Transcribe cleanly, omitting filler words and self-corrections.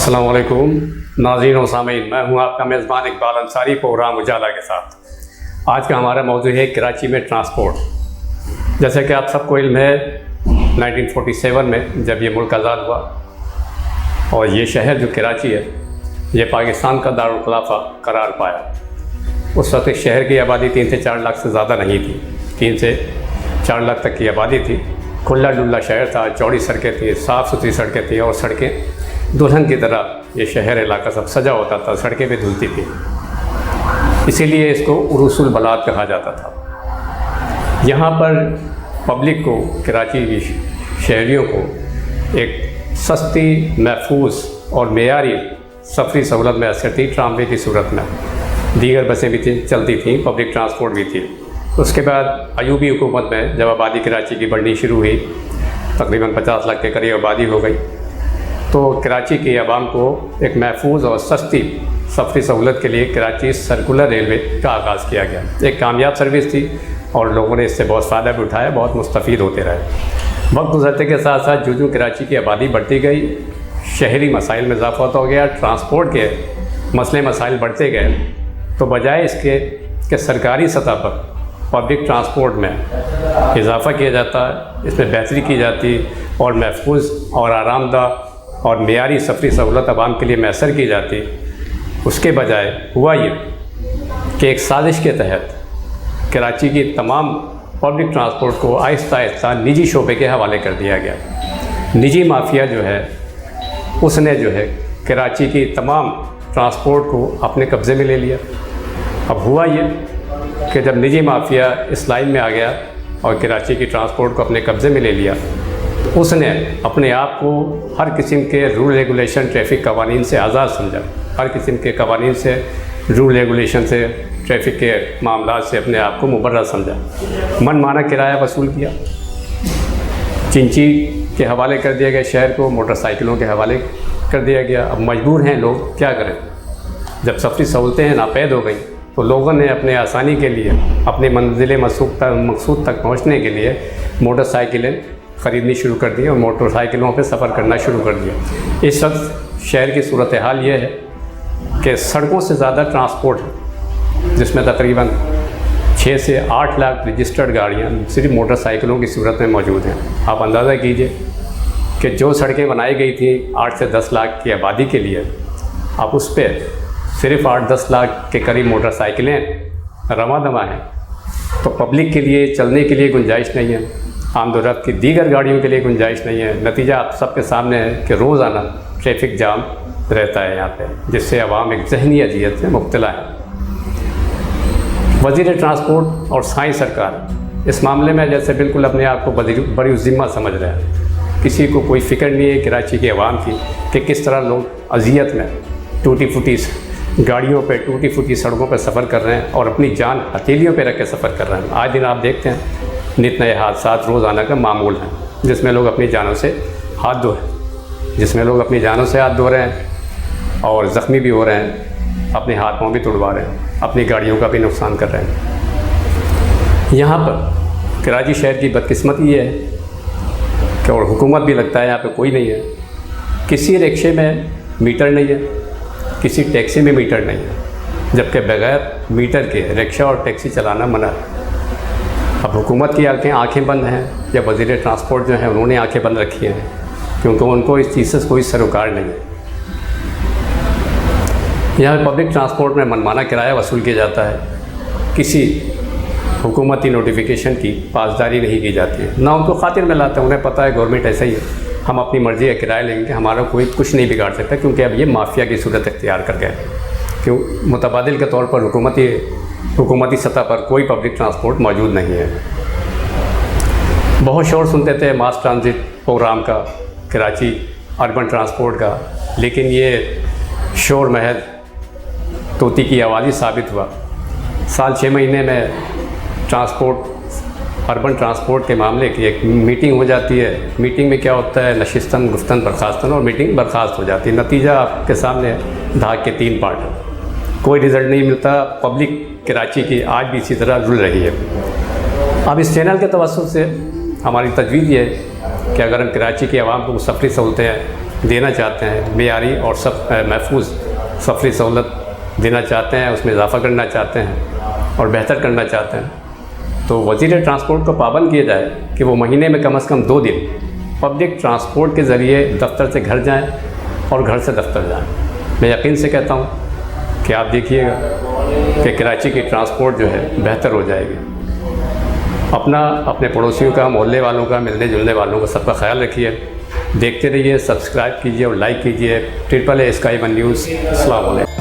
अस्सलाम वालेकुम नाज़रीन व सामीन, मैं हूं आपका मेज़बान इकबाल अंसारी प्रोग्राम उजाला के साथ। आज का हमारा मौजू है कराची में ट्रांसपोर्ट। जैसे कि आप सबको इल्म है, 1947 में जब ये मुल्क आज़ाद हुआ और ये शहर जो कराची है ये पाकिस्तान का दारुल खिलाफा करार पाया। उस वक्त इस शहर की आबादी 3 से 4 लाख से ज़्यादा नहीं थी, 3 से 4 लाख तक की आबादी थी। खुला डुल्ला शहर था, चौड़ी सड़कें थी, साफ़ सुथरी सड़कें थी और सड़कें दुल्हन की तरह ये शहर इलाका सब सजा होता था, सड़कें भी धुलती थी। इसीलिए इसको उरूसुल बलाद कहा जाता था। यहाँ पर पब्लिक को, कराची की शहरियों को एक सस्ती, महफूज और मेयारी सफरी सहूलत मैसर थी ट्रामवे की सूरत में। दीगर बसें भी चलती थीं, पब्लिक ट्रांसपोर्ट भी थी। उसके बाद अयूबी हुकूमत में जब आबादी कराची की बढ़नी शुरू हुई, तकरीबन 50 लाख के करीब आबादी हो गई, तो कराची की आवाम को एक महफूज और सस्ती सफरी सहूलत के लिए कराची सर्कुलर रेलवे का आगाज़ किया गया। एक कामयाब सर्विस थी और लोगों ने इससे बहुत फ़ायदा भी उठाया, बहुत मुस्तफ़ीद होते रहे। वक्त गुजरते के साथ साथ जो कराची की आबादी बढ़ती गई, शहरी मसाइल में इजाफा हो गया, ट्रांसपोर्ट के मसले मसाइल बढ़ते गए, तो बजाय इसके कि सरकारी सतह पर पब्लिक ट्रांसपोर्ट में इजाफ़ा किया जाता, इसमें बेहतरी की जाती और महफूज और आरामदा और मेयारी सफरी सहूलत आवाम के लिए मैसर की जाती, उसके बजाय हुआ ये कि एक साजिश के तहत कराची की तमाम पब्लिक ट्रांसपोर्ट को आहिस्ता आहिस्ता निजी शोबे के हवाले कर दिया गया। निजी माफिया जो है उसने जो है कराची की तमाम ट्रांसपोर्ट को अपने कब्ज़े में ले लिया। अब हुआ ये कि जब निजी माफिया इस लाइन में आ गया और कराची की ट्रांसपोर्ट को अपने कब्ज़े में ले लिया, उसने अपने आप को हर किस्म के रूल रेगुलेशन, ट्रैफिक कवानीन से आज़ाद समझा। हर किस्म के कवानीन से, रूल रेगुलेशन से, ट्रैफिक के मामला से अपने आप को मुबर्रा समझा। मनमाना किराया वसूल किया, चिंची के हवाले कर दिया गया शहर को, मोटरसाइकिलों के हवाले कर दिया गया। अब मजबूर हैं लोग, क्या करें। जब सफरी सहूलतें नापैद हो गई तो लोगों ने अपने आसानी के लिए, अपनी मंजिल मकसूद तक पहुँचने के लिए मोटरसाइकिलें ख़रीदनी शुरू कर दी और मोटरसाइकिलों पे सफ़र करना शुरू कर दिया। इस वक्त शहर की सूरत हाल ये है कि सड़कों से ज़्यादा ट्रांसपोर्ट है, जिसमें तकरीबन 6 से 8 लाख रजिस्टर्ड गाड़ियाँ सिर्फ मोटरसाइकिलों की सूरत में मौजूद हैं। आप अंदाज़ा कीजिए कि जो सड़कें बनाई गई थी 8 से 10 लाख की आबादी के लिए, अब उस पर सिर्फ 8-10 लाख के करीब मोटरसाइकिलें रवां दवा हैं, तो पब्लिक के लिए चलने के लिए गुंजाइश नहीं है, आमदोरफ्त की दीगर गाड़ियों के लिए गुंजाइश नहीं है। नतीजा आप सबके सामने है कि रोज़ाना ट्रैफिक जाम रहता है यहाँ पे, जिससे आवाम एक जहनी अजियत में मुब्तला है। वज़ीर ट्रांसपोर्ट और साई सरकार इस मामले में जैसे बिल्कुल अपने आप को बड़ी ज़िम्मा समझ रहे हैं। किसी को कोई फ़िक्र नहीं है कराची की आवाम की कि किस तरह लोग अजियत में टूटी फूटी गाड़ियों पे, टूटी फूटी सड़कों पे सफ़र कर रहे हैं और अपनी जान हथेलियों पे रख के सफ़र कर रहे हैं। आए दिन आप देखते हैं नित नए हादसा रोज़ाना का मामूल है, जिसमें लोग अपनी जानों से हाथ धो रहे हैं और ज़ख्मी भी हो रहे हैं, अपने हाथ पाँव भी तुड़वा रहे हैं, अपनी गाड़ियों का भी नुकसान कर रहे हैं। यहाँ पर कराची शहर की बदकिस्मती ये है कि और हुकूमत भी लगता है यहाँ पे कोई नहीं है। किसी रिक्शे में मीटर नहीं है, किसी टैक्सी में मीटर नहीं है, जबकि बगैर मीटर के रिक्शा और टैक्सी चलाना मना है। अब हुकूमत की आंखें बंद हैं या वज़ीर ट्रांसपोर्ट जो है उन्होंने आंखें बंद रखी हैं, क्योंकि उनको इस चीज़ से कोई सरोकार नहीं है। यहाँ पब्लिक ट्रांसपोर्ट में मनमाना किराया वसूल किया जाता है, किसी हुकूमती नोटिफिकेशन की पासदारी नहीं की जाती है, ना उनको खातिर में लाते हैं। उन्हें पता है गवर्नमेंट ऐसा ही है, हम अपनी मर्ज़ी का किराया लेंगे, हमारा कोई कुछ नहीं बिगाड़ सकता, क्योंकि अब ये माफिया की सूरत इख्तियार कर गए। क्यों मुतबादिल के तौर पर हुकूमती सतह पर कोई पब्लिक ट्रांसपोर्ट मौजूद नहीं है। बहुत शोर सुनते थे मास ट्रांजिट प्रोग्राम का, कराची अर्बन ट्रांसपोर्ट का, लेकिन ये शोर महज तोती की आवाज़ साबित हुआ। साल 6 महीने में अर्बन ट्रांसपोर्ट के मामले की एक मीटिंग हो जाती है। मीटिंग में क्या होता है, नशिस्तन, गुफ्तन, बर्खास्तन, और मीटिंग बर्खास्त हो जाती है। नतीजा आपके सामने धाक के 3 पार्ट, कोई रिज़ल्ट नहीं मिलता। पब्लिक कराची की आज भी इसी तरह रुल रही है। अब इस चैनल के तवज्जुह से हमारी तजवीज़ ये है कि अगर हम कराची की आवाम को सफरी सहूलतें देना चाहते हैं, मेयारी और महफूज सफरी सहूलत देना चाहते हैं, उसमें इजाफ़ा करना चाहते हैं और बेहतर करना चाहते हैं, तो वज़ीर ट्रांसपोर्ट को पाबंद किया जाए कि वो महीने में कम से कम 2 दिन पब्लिक ट्रांसपोर्ट के ज़रिए दफ्तर से घर जाएं और घर से दफ्तर जाएं। मैं यकीन से कहता हूं कि आप देखिएगा कि कराची की ट्रांसपोर्ट जो है बेहतर हो जाएगी। अपने पड़ोसियों का, मोहल्ले वालों का, मिलने जुलने वालों का सबका ख्याल रखिए। देखते रहिए, सब्सक्राइब कीजिए और लाइक कीजिए। AAA Sky 1 news. अस्सलाम वालेकुम।